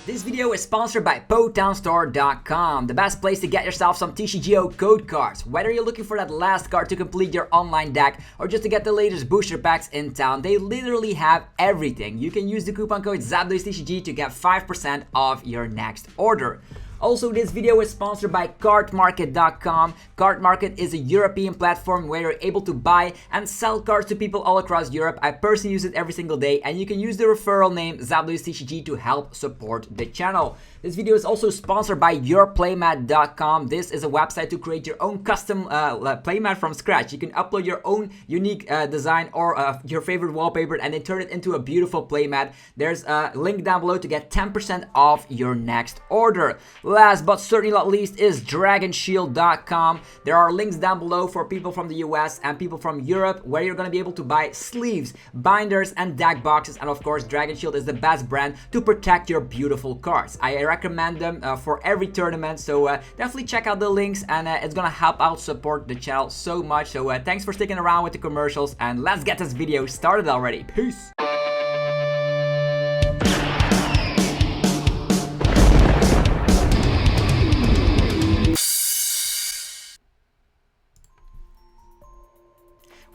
This video is sponsored by PotownStore.com, the best place to get yourself some TCGO code cards. Whether you're looking for that last card to complete your online deck or just to get the latest booster packs in town, they literally have everything. You can use the coupon code ZAPDOSTCG to get 5% off your next order. Also, this video is sponsored by Cardmarket.com. Cardmarket is a European platform where you're able to buy and sell cards to people all across Europe. I personally use it every single day, and you can use the referral name ZAPDOSTCG to help support the channel. This video is also sponsored by YourPlaymat.com. This is a website to create your own custom playmat from scratch. You can upload your own unique design or your favorite wallpaper and then turn it into a beautiful playmat. There's a link down below to get 10% off your next order. Last but certainly not least is DragonShield.com. There are links down below for people from the US and people from Europe where you're going to be able to buy sleeves, binders, and deck boxes. And of course, Dragon Shield is the best brand to protect your beautiful cards. I recommend them for every tournament, so definitely check out the links, and it's going to help out support the channel so much. So thanks for sticking around with the commercials, and let's get this video started already. Peace!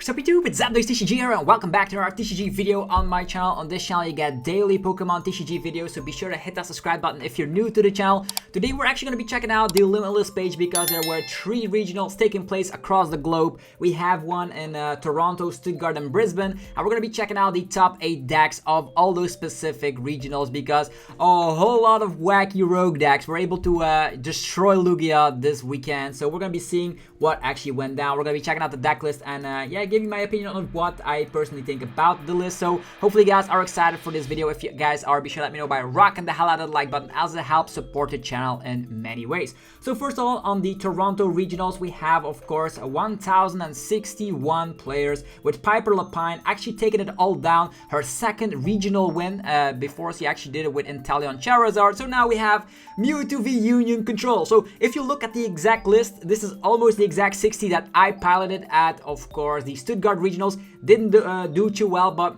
Sup YouTube, it's ZAPDOSTCG here, and welcome back to our TCG video on my channel. On this channel you get daily Pokemon TCG videos, so be sure to hit that subscribe button if you're new to the channel. Today we're actually going to be checking out the Limitless page because there were 3 regionals taking place across the globe. We have one in Toronto, Stuttgart, and Brisbane, and we're going to be checking out the top 8 decks of all those specific regionals because a whole lot of wacky rogue decks were able to destroy Lugia this weekend. So we're going to be seeing what actually went down. We're going to be checking out the deck list and yeah, give you my opinion on what I personally think about the list. So hopefully you guys are excited for this video. If you guys are, be sure to let me know by rocking the hell out of the like button, as it helps support the channel in many ways. So first of all, on the Toronto Regionals, we have of course 1,061 players, with Piper Lapine actually taking it all down, her second regional win. Before she actually did it with Inteleon Charizard. So now we have Mewtwo VUnion Control. So if you look at the exact list, this is almost the exact 60 that I piloted at, of course, the Stuttgart Regionals. Didn't do too well, but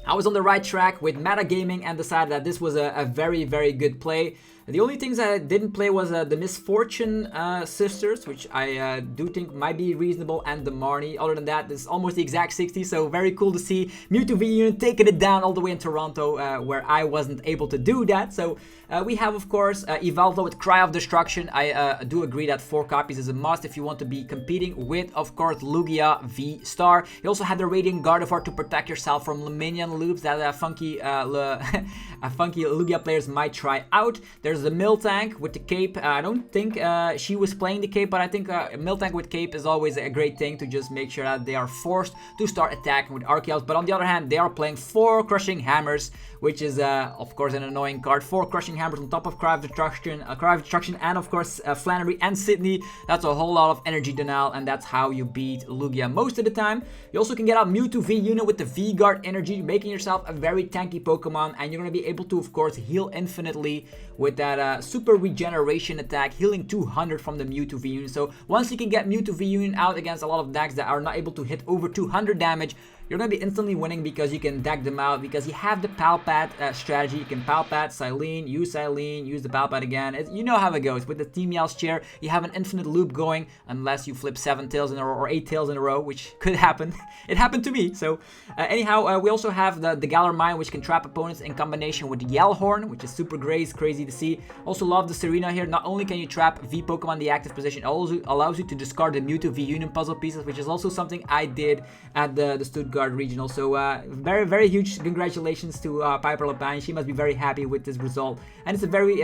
I was on the right track with metagaming and decided that this was a very, very good play. The only things that I didn't play was the Misfortune Sisters, which I do think might be reasonable, and the Marnie. Other than that, this is almost the exact 60, so very cool to see Mewtwo VUnion taking it down all the way in Toronto, where I wasn't able to do that. So we have, of course, Yveltal with Cry of Destruction. I do agree that 4 copies is a must if you want to be competing with, of course, Lugia VSTAR. You also have the Radiant Gardevoir to protect yourself from minion loops that funky Lugia players might try out. There's the Miltank with the cape. I don't think she was playing the cape, but I think Miltank with cape is always a great thing to just make sure that they are forced to start attacking with Arceus. But on the other hand, they are playing 4 Crushing Hammers, which is of course an annoying card. 4 Crushing Hammers on top of Cry of Destruction, and of course Flannery and Sydney. That's a whole lot of energy denial, and that's how you beat Lugia most of the time. You also can get out Mewtwo VUnion with the V-Guard energy, making yourself a very tanky Pokemon, and you're going to be able to, of course, heal infinitely with that super regeneration attack, healing 200 from the Mewtwo VUnion. So once you can get Mewtwo VUnion out against a lot of decks that are not able to hit over 200 damage, you're going to be instantly winning because you can deck them out, because you have the Palpat strategy. You can Palpat, Silene, use the Palpat again. You know how it goes. With the Team Yell's Chair, you have an infinite loop going unless you flip 7 tails in a row or 8 tails in a row, which could happen. It happened to me. So anyhow, we also have the Galar Mine, which can trap opponents in combination with the Yellhorn, which is super great, crazy to see. Also love the Serena here. Not only can you trap V Pokemon in the active position, it also allows you to discard the Mewtwo VUnion puzzle pieces, which is also something I did at the Stuttgart Regional. So very, very huge congratulations to Piper Lapine. She must be very happy with this result, and it's a very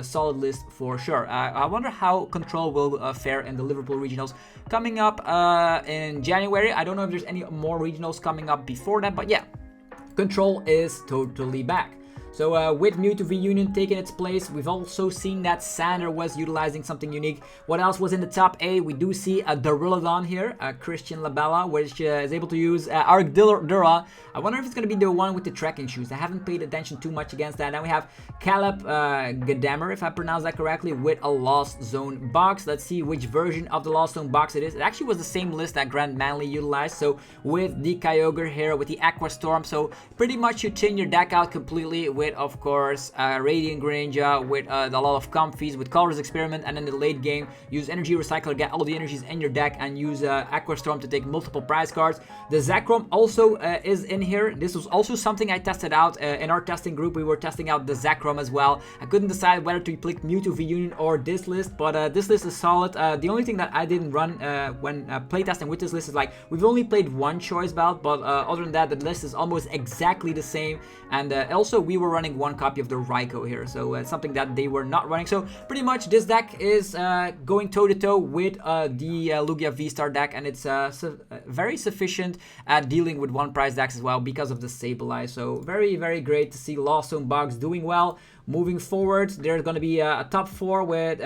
solid list for sure. I wonder how Control will fare in the Liverpool Regionals coming up in January. I don't know if there's any more regionals coming up before that, but yeah, Control is totally back. So with Mewtwo VUnion taking its place, we've also seen that Sander was utilizing something unique. What else was in the top 8? We do see a Durant here, Christian Labella, which is able to use Articuno. I wonder if it's going to be the one with the trekking shoes. I haven't paid attention too much against that. Then we have Caleb Gadamer, if I pronounce that correctly, with a Lost Zone box. Let's see which version of the Lost Zone box it is. It actually was the same list that Grant Manley utilized. So with the Kyogre here, with the Aqua Storm. So pretty much you tin your deck out completely with, of course, Radiant Greninja, with a lot of comfies, with Color's Experiment, and in the late game, use Energy Recycler, get all the energies in your deck, and use Aqua Storm to take multiple prize cards. The Zekrom also is in here. This was also something I tested out in our testing group. We were testing out the Zekrom as well. I couldn't decide whether to pick Mewtwo VUnion or this list, but this list is solid. The only thing that I didn't run when playtesting with this list is like, we've only played one choice belt, but other than that, the list is almost exactly the same. And also, we were running one copy of the Raikou here, so it's something that they were not running. So pretty much this deck is going toe-to-toe with the Lugia VSTAR deck, and it's very sufficient at dealing with one prize decks as well because of the Sableye. So very, very great to see Lawstone Box doing well. Moving forward, there's going to be a top 4 with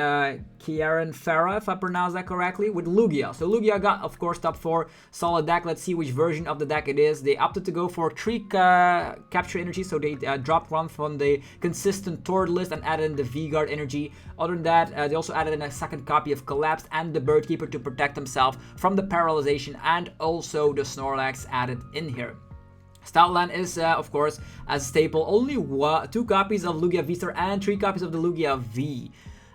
Kieran Farah, if I pronounce that correctly, with Lugia. So Lugia got, of course, top 4. Solid deck. Let's see which version of the deck it is. They opted to go for 3 capture energy, so they dropped one from the consistent Tord list and added in the V-Guard energy. Other than that, they also added in a second copy of Collapsed and the Birdkeeper to protect himself from the paralyzation, and also the Snorlax added in here. Stoutland is, of course, as a staple. Only 2 copies of Lugia VSTAR and 3 copies of the Lugia V.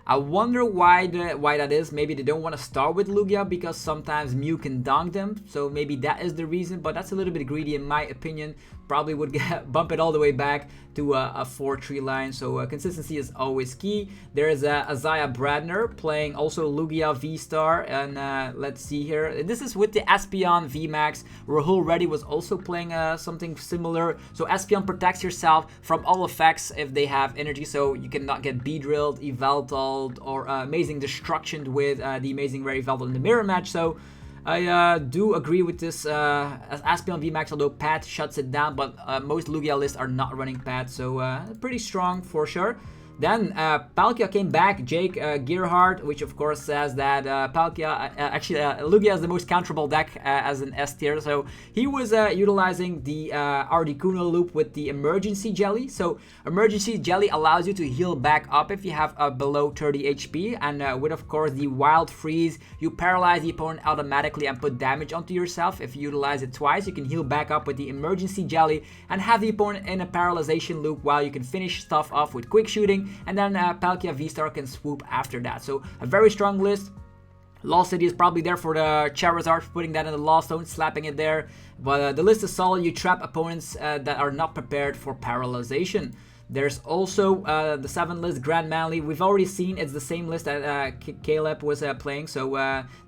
I wonder why that is. Maybe they don't want to start with Lugia because sometimes Mew can dunk them. So maybe that is the reason, but that's a little bit greedy in my opinion. Probably would bump it all the way back to a 4-3 line. So consistency is always key. There is Isaiah Bradner playing also Lugia VSTAR. And let's see here. This is with the Espeon VMAX. Rahul Reddy was also playing something similar. So Espeon protects yourself from all effects if they have energy. So you cannot get Beedrilled, Yveltal, or Amazing Destruction with the Amazing Rare Yveltal in the mirror match. So I do agree with this Espeon VMAX, although Pat shuts it down, but most Lugia lists are not running Pat, so pretty strong for sure. Then Palkia came back, Jake Gearhart, which of course says that Palkia, Lugia is the most counterable deck as an S tier. So he was utilizing the Articuno loop with the Emergency Jelly. So Emergency Jelly allows you to heal back up if you have below 30 HP. And with of course the Wild Freeze, you paralyze the opponent automatically and put damage onto yourself. If you utilize it twice, you can heal back up with the Emergency Jelly and have the opponent in a paralyzation loop while you can finish stuff off with Quick Shooting. And then Palkia VSTAR can swoop after that. So a very strong list. Lost City is probably there for the Charizard, putting that in the Lost Zone, slapping it there. But the list is solid. You trap opponents that are not prepared for paralyzation. There's also the 7 list, Grand Manly. We've already seen it's the same list that Caleb was playing. So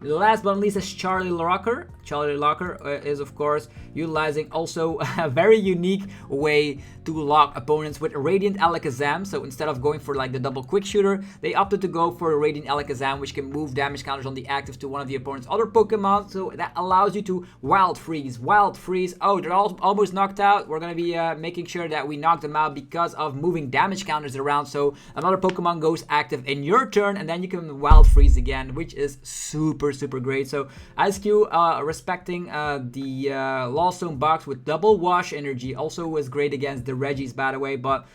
the last but not least is Charlie Locker. Charlie Locker is, of course, utilizing also a very unique way to lock opponents with Radiant Alakazam. So instead of going for like the double quick shooter, they opted to go for a Radiant Alakazam, which can move damage counters on the active to one of the opponent's other Pokemon. So that allows you to Wild Freeze. Wild Freeze. Oh, they're all almost knocked out. We're going to be making sure that we knock them out because of moving damage counters around. So another Pokemon goes active in your turn, and then you can Wild Freeze again, which is super, super great. So IceQ respecting the Lost Zone Box with double wash energy also was great against the Regis, by the way, but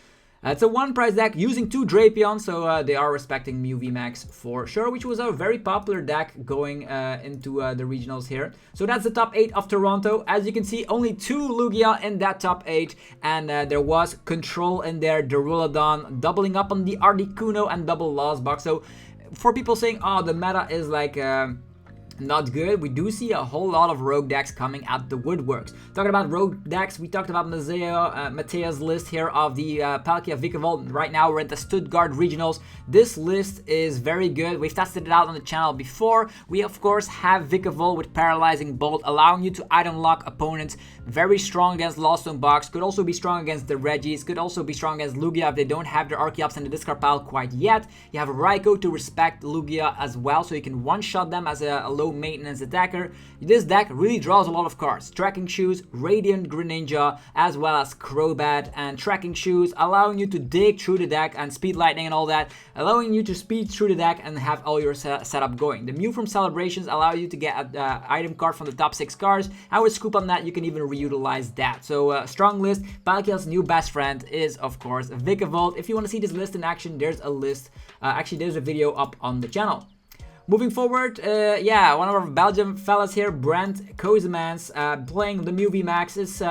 it's a 1 prize deck using 2 Drapion, so they are respecting Mew VMAX for sure, which was a very popular deck going into the regionals here. So that's the top 8 of Toronto. As you can see, only 2 Lugia in that top 8, and there was Control in there, Durant doubling up on the Articuno and double Lost Box. So for people saying, oh, the meta is like not good, we do see a whole lot of rogue decks coming out the woodworks. Talking about rogue decks, we talked about Matea's list here of the Palkia Vikavolt. Right now we're at the Stuttgart Regionals. This list is very good. We've tested it out on the channel before. We of course have Vikavolt with Paralyzing Bolt, allowing you to item lock opponents. Very strong against Lost Zone Box, could also be strong against the Regis, could also be strong against Lugia if they don't have their Archeops in the discard pile quite yet. You have Raikou to respect Lugia as well, so you can one-shot them as a low maintenance attacker. This deck really draws a lot of cards. Tracking Shoes, Radiant Greninja, as well as Crobat, and Tracking Shoes allowing you to dig through the deck, and Speed Lightning and all that, allowing you to speed through the deck and have all your setup going. The Mew from Celebrations allow you to get an item card from the top 6 cards, and with Scoop on that you can even reutilize that. So strong list. Palkia's new best friend is of course Vikavolt. If you want to see this list in action, there's a list, actually there's a video up on the channel. Moving forward, yeah, one of our Belgian fellas here, Brent Kozemans, playing the Mew VMAX. Is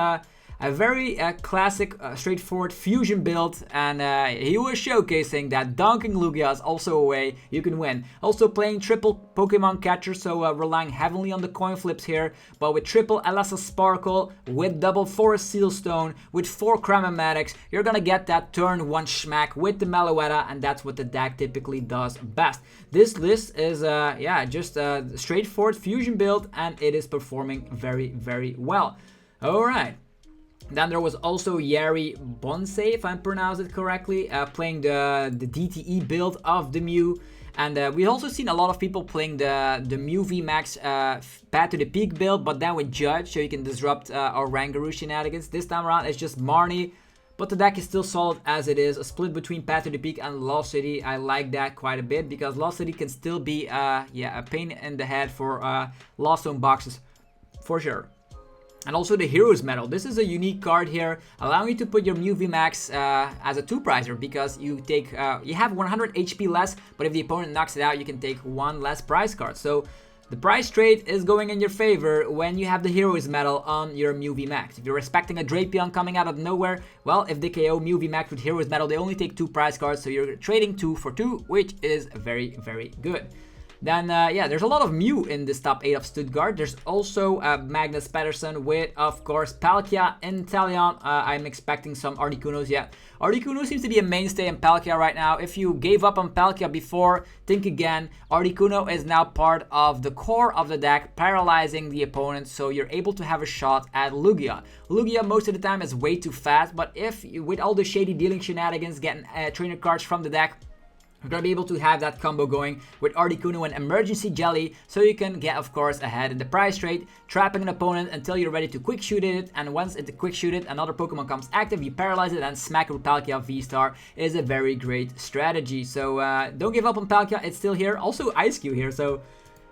a very classic, straightforward fusion build, and he was showcasing that dunking Lugia is also a way you can win. Also playing triple Pokemon catcher, so relying heavily on the coin flips here, but with triple Elasa Sparkle, with double Forest Seal Stone, with 4 Cramomatics, you're gonna get that turn 1 smack with the Meloetta, and that's what the deck typically does best. This list is just a straightforward fusion build, and it is performing very, very well. Alright. Then there was also Yari Bonsai, if I pronounce it correctly, playing the DTE build of the Mew. And we've also seen a lot of people playing the Mew VMAX Path to the Peak build, but then with Judge, so you can disrupt our Rangaroo shenanigans. This time around, it's just Marnie, but the deck is still solid as it is. A split between Path to the Peak and Lost City. I like that quite a bit, because Lost City can still be a pain in the head for Lost Zone boxes, for sure. And also the Heroes Medal. This is a unique card here, allowing you to put your Mew VMAX as a 2-prizer, because you take you have 100 HP less, but if the opponent knocks it out, you can take 1 less prize card. So the price trade is going in your favor when you have the Heroes Medal on your Mew VMAX. If you're expecting a Drapion coming out of nowhere, well, if they KO Mew VMAX with Heroes Medal, they only take 2 prize cards, so you're trading 2 for 2, which is very, very good. Then, there's a lot of Mew in this top 8 of Stuttgart. There's also Magnus Pedersen with, of course, Palkia, Inteleon. I'm expecting some Articunos, yeah. Articuno seems to be a mainstay in Palkia right now. If you gave up on Palkia before, think again. Articuno is now part of the core of the deck, paralyzing the opponent, so you're able to have a shot at Lugia. Lugia most of the time is way too fast, but if, with all the shady dealing shenanigans, getting trainer cards from the deck, you're going to be able to have that combo going with Articuno and Emergency Jelly, so you can get, of course, ahead in the prize trade, trapping an opponent until you're ready to quick shoot it, and once it quick shoot it, another Pokemon comes active, you paralyze it and smack it with Palkia VSTAR is a very great strategy. So don't give up on Palkia, it's still here. Also Ice Cube here, so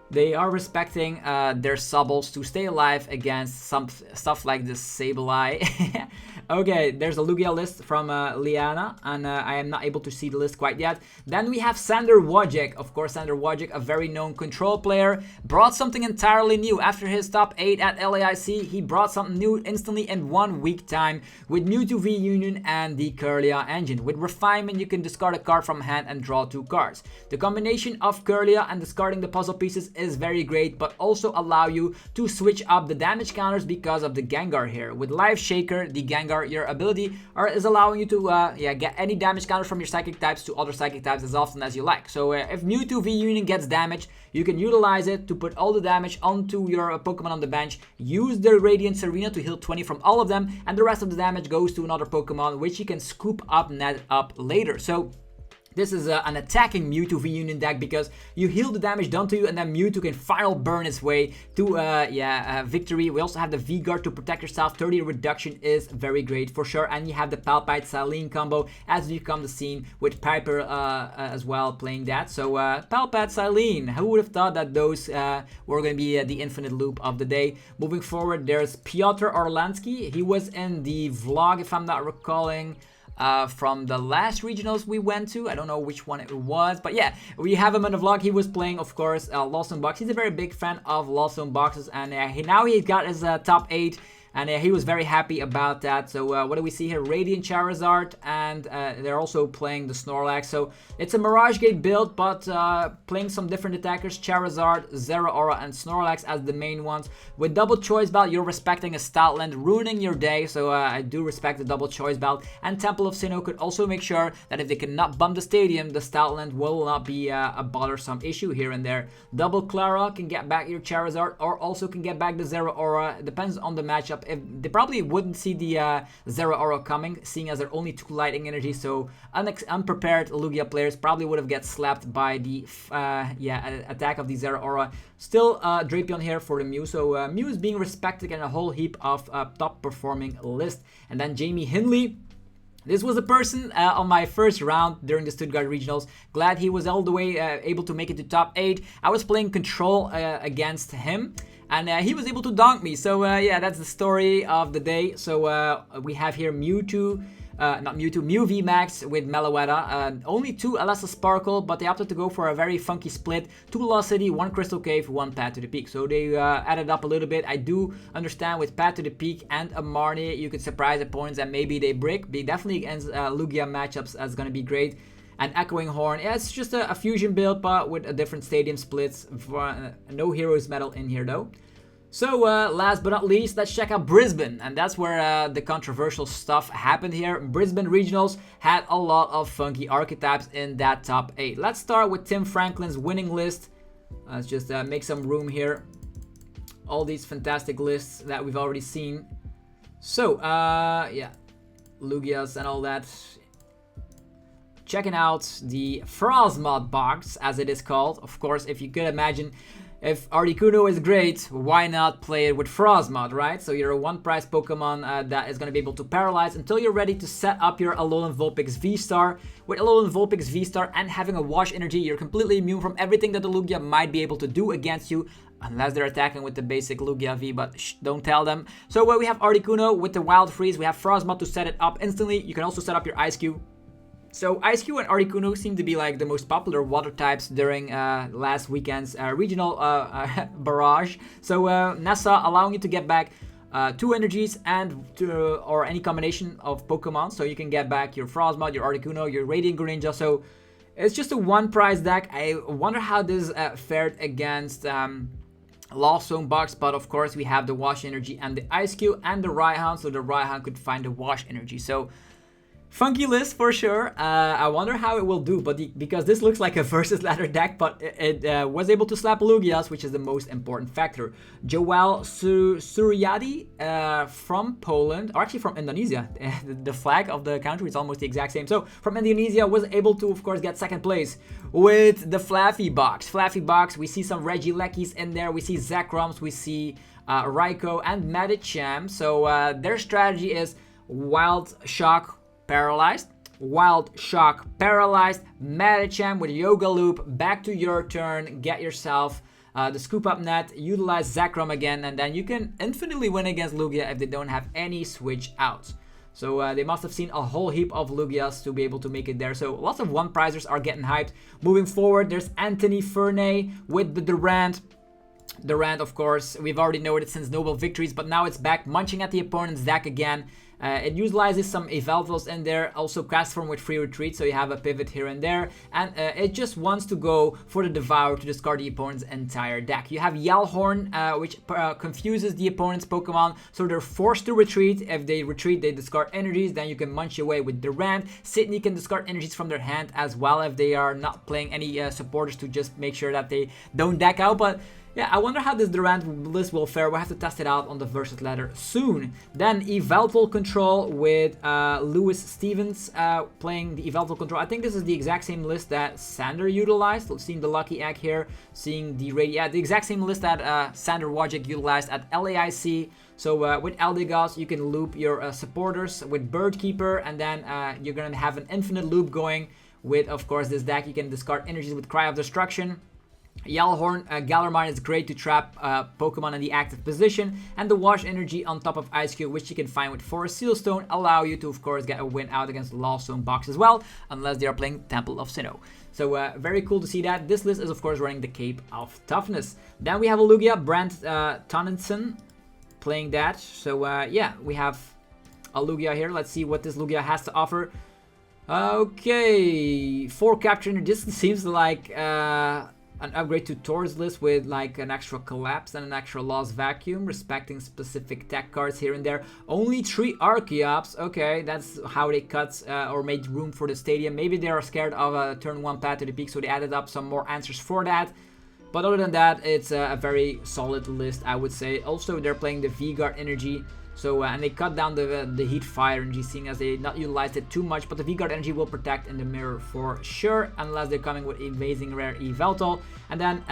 they are respecting their Subbles to stay alive against some stuff like this Sableye. Okay, there's a Lugia list from Liana, and I am not able to see the list quite yet. Then we have Sander Wojcik. Of course, Sander Wojcik, a very known control player, brought something entirely new. After his top 8 at LAIC, he brought something new instantly in 1 week time with Mewtwo V Union and the Kirlia engine. With Refinement, you can discard a card from hand and draw 2 cards. The combination of Kirlia and discarding the puzzle pieces is very great, but also allow you to switch up the damage counters because of the Gengar here. With Life Shaker, the Gengar, your ability is allowing you to get any damage counter from your psychic types to other psychic types as often as you like. So if Mewtwo V Union gets damaged, you can utilize it to put all the damage onto your Pokemon on the bench, use the Radiant Serena to heal 20 from all of them, and the rest of the damage goes to another Pokemon, which you can scoop up, net up later. So this is an attacking Mewtwo V Union deck, because you heal the damage done to you, and then Mewtwo can final burn its way to victory. We also have the V-Guard to protect yourself. 30 reduction is very great for sure. And you have the Palpite Saline combo as you come the scene with Piper as well playing that. So Palpite Saline, who would have thought that those were going to be the infinite loop of the day. Moving forward, there's Piotr Orlansky. He was in the vlog, if I'm not recalling, from the last regionals we went to. I don't know which one it was, but yeah, we have him in the vlog. He was playing, of course, Lost Zone Box. He's a very big fan of Lost Zone Boxes, and now he's got his top 8. And he was very happy about that. So what do we see here? Radiant Charizard, and they're also playing the Snorlax. So it's a Mirage Gate build, but playing some different attackers. Charizard, Zeraora, and Snorlax as the main ones. With double choice belt, you're respecting a Stoutland, ruining your day. So I do respect the double choice belt. And Temple of Sinnoh could also make sure that if they cannot bump the stadium, the Stoutland will not be a bothersome issue here and there. Double Clara can get back your Charizard, or also can get back the Zeraora. It depends on the matchup. If they probably wouldn't see the Zeraora coming, seeing as they're only 2 lightning energy, so unprepared Lugia players probably would have get slapped by the attack of the Zeraora. Still Drapion here for the Mew, so Mew is being respected in a whole heap of top performing list. And then Jamie Hindley. This was a person on my first round during the Stuttgart Regionals. Glad he was all the way able to make it to top 8. I was playing Control against him, and he was able to dunk me. So yeah, that's the story of the day. So we have here Mewtwo not Mewtwo, Mew VMAX with Meloetta. Only 2 Alessa Sparkle, but they opted to go for a very funky split. 2 Lost City, 1 Crystal Cave, 1 Path to the Peak. So they added up a little bit. I do understand with Path to the Peak and a Marnie, you could surprise opponents and maybe they brick. But definitely against Lugia matchups is going to be great. And Echoing Horn, yeah, it's just a fusion build, but with a different stadium splits. No Heroes Medal in here though. So last but not least, let's check out Brisbane, and that's where the controversial stuff happened here. Brisbane Regionals had a lot of funky archetypes in that top 8. Let's start with Tim Franklin's winning list. Let's just make some room here. All these fantastic lists that we've already seen. So yeah, Lugias and all that. Checking out the Frosmoth Box, as it is called. Of course, if you could imagine, if Articuno is great, why not play it with Frosmoth, right? So you're a 1-price Pokemon that is going to be able to paralyze until you're ready to set up your Alolan Vulpix V-STAR. With Alolan Vulpix V-STAR and having a Wash Energy, you're completely immune from everything that the Lugia might be able to do against you, unless they're attacking with the basic Lugia V, but don't tell them. So we have Articuno with the Wild Freeze, we have Frosmoth to set it up instantly. You can also set up your Ice Cube. So Ice Cube and Articuno seem to be like the most popular water types during last weekend's regional barrage. So Nessa allowing you to get back 2 energies and or any combination of Pokemon. So you can get back your Frosmoth, your Articuno, your Radiant Greninja. So it's just a 1-price deck. I wonder how this fared against Lost Zone Box, but of course we have the Wash Energy and the Ice Cube and the Raihan, so the Raihan could find the Wash Energy. So funky list for sure. I wonder how it will do, but because this looks like a versus ladder deck, but it was able to slap Lugias, which is the most important factor. Joel Suryadi from Poland, or actually from Indonesia. The flag of the country is almost the exact same. So from Indonesia was able to, of course, get 2nd place with the Flaaffy box. Flaaffy box, we see some Regielekis in there, we see Zekroms, we see Raikou and Medicham. So their strategy is Wild Shock, paralyzed, Wild Shock, paralyzed, Medicham with Yoga Loop, back to your turn, get yourself the Scoop Up Net, utilize Zekrom again, and then you can infinitely win against Lugia if they don't have any switch outs. So they must have seen a whole heap of Lugias to be able to make it there. So lots of 1-prisers are getting hyped. Moving forward, there's Anthony Fernay with the Durant. Durant, of course, we've already known it since Noble Victories, but now it's back munching at the opponent's deck again. It utilizes some Yveltals in there, also Cast Form with Free Retreat, so you have a pivot here and there. And it just wants to go for the Devour to discard the opponent's entire deck. You have Yellhorn, which confuses the opponent's Pokemon, so they're forced to retreat. If they retreat, they discard energies, then you can munch away with Durant. Sydney can discard energies from their hand as well if they are not playing any supporters to just make sure that they don't deck out. But yeah, I wonder how this Durant list will fare. We'll have to test it out on the versus ladder soon. Then Yveltal Control with Lewis Stevens playing the Yveltal Control. I think this is the exact same list that Sander utilized. Seeing the Lucky Egg here, seeing the the exact same list that Sander Wojcik utilized at LAIC. So with Eldegoss, you can loop your supporters with Birdkeeper, and then you're going to have an infinite loop going with, of course, this deck. You can discard energies with Cry of Destruction. Yellhorn, Galarmine is great to trap Pokemon in the active position, and the Wash Energy on top of Ice Cube, which you can find with Forest Sealstone, allow you to, of course, get a win out against Lost Zone Box as well, unless they are playing Temple of Sinnoh. So very cool to see that. This list is, of course, running the Cape of Toughness. Then we have a Lugia, Brent Tonninson, playing that. So yeah, we have a Lugia here. Let's see what this Lugia has to offer. Okay, 4 capture energies. This seems like an upgrade to Tor's list with like an extra Collapse and an extra Lost Vacuum, respecting specific tech cards here and there. Only 3 Archeops. Okay, that's how they cut or made room for the stadium. Maybe they are scared of a turn 1 Path to the Peak, so they added up some more answers for that. But other than that, it's a very solid list, I would say. Also, they're playing the V-Guard Energy. So, and they cut down the Heat Fire Energy, seeing as they not utilized it too much. But the V-Guard Energy will protect in the mirror for sure, unless they're coming with Amazing Rare Yveltal. And then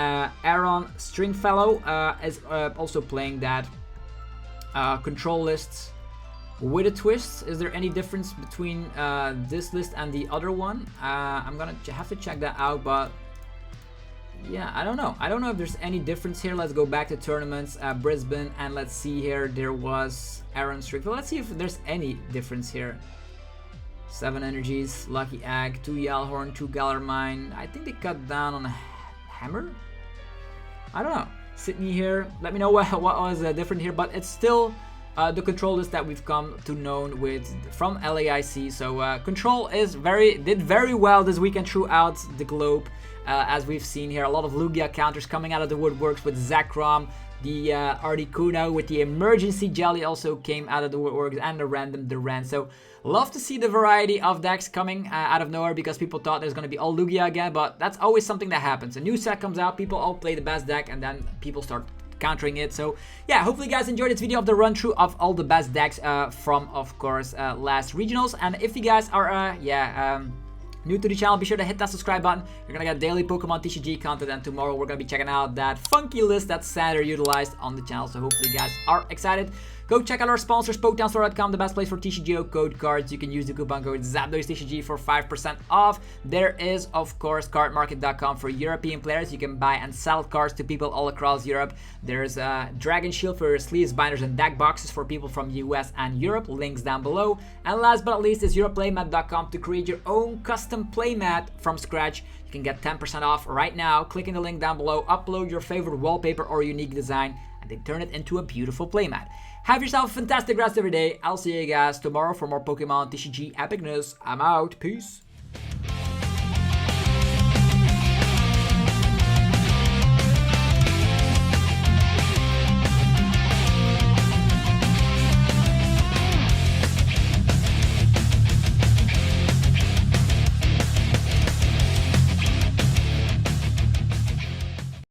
Aaron Stringfellow is also playing that control list with a twist. Is there any difference between this list and the other one? I'm gonna have to check that out, but yeah, I don't know. I don't know if there's any difference here. Let's go back to tournaments, Brisbane, and let's see here. There was Aaron Strickland. Let's see if there's any difference here. 7 energies, Lucky Egg, 2 Yalhorn, 2 Galarmine. I think they cut down on a Hammer? I don't know. Sydney here. Let me know what was different here, but it's still the control list that we've come to known with from LAIC. So control did very well this weekend throughout the globe, as we've seen here. A lot of Lugia counters coming out of the woodworks with Zekrom. The Articuno with the emergency jelly also came out of the woodworks, and the random Durant. So love to see the variety of decks coming out of nowhere, because people thought there's going to be all Lugia again, but that's always something that happens. A new set comes out, people all play the best deck, and then people start countering it. So yeah, hopefully you guys enjoyed this video of the run through of all the best decks from, of course, last regionals. And if you guys are new to the channel, be sure to hit that subscribe button. You're gonna get daily Pokemon TCG content, and tomorrow we're gonna be checking out that funky list that Sander utilized on the channel. So hopefully you guys are excited. Go check out our sponsors, PokemonStore.com, the best place for TCGO code cards. You can use the coupon code ZapDoysTCG for 5% off. There is, of course, cardmarket.com for European players. You can buy and sell cards to people all across Europe. There's Dragon Shield for sleeves, binders, and deck boxes for people from US and Europe. Links down below. And last but not least is EuroPlaymat.com to create your own custom playmat from scratch. You can get 10% off right now. Clicking the link down below, upload your favorite wallpaper or unique design, and they turn it into a beautiful playmat. Have yourself a fantastic rest of your day. I'll see you guys tomorrow for more Pokemon TCG epicness. I'm out. Peace.